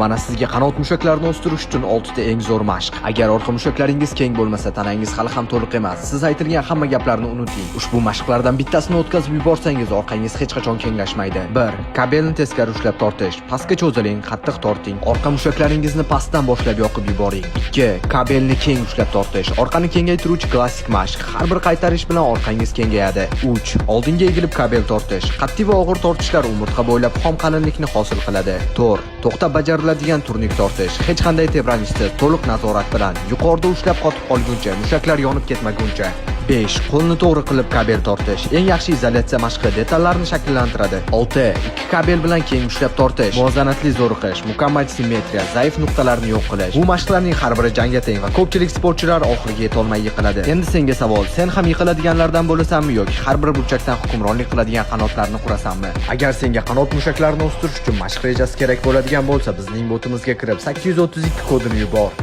Mana sizga qanot mushaklarini o'stirish uchun 6 ta eng zo'r mashq. Agar orqa mushaklaringiz keng bo'lmasa, tanangiz hali ham to'liq emas. Siz aytilgan hamma gaplarni unuting. Ushbu mashqlardan bittasini o'tkazib yuborsangiz, orqangiz hech qachon kenglashmaydi. 1. Kabelni teskari ushlab tortish. Pastga cho'ziling, qattiq torting. Orqa mushaklaringizni pastdan boshlab yoqib yuboring. 2. Kabelni keng ushlab tortish. Orqani kengaytiruvchi klassik mashq. Har bir qaytarish bilan orqangiz kengayadi. 3. Oldinga egilib kabel tortish. Qat'iy va og'ir tortishlar umurtqa bo'ylab xom qalinlikni hosil qiladi. 4. To'xtab bajariladigan turnik tortish. Hech qanday tebranishsiz, to'liq nazorat bilan yuqorida ushlab qotib qolguncha, mushaklar yonib ketmaguncha. 5. Qo'lni to'g'ri qilib kabel tortish. Eng yaxshi izolyatsiya mashqi detallarni shakllantiradi. 6. Ikki kabel bilan keng ushlab tortish. Muvozanatli zo'riqish, mukammal simmetriya, zaif nuqtalarni yo'q qilish. Bu mashqlarning har biri jangga teng va ko'pchilik sportchilar oxiriga yetolmay yiqiladi. Endi senga savol, sen ham yiqiladiganlardan bo'lasanmi yoki har bir burchakdan hukmronlik qiladigan qanotlarni qurasanmi? Agar senga qanot mushaklarini o'stirish uchun mashq rejasi kerak bo'ladigan bo'lsa, bizning botimizga kirib 832 kodini yubor.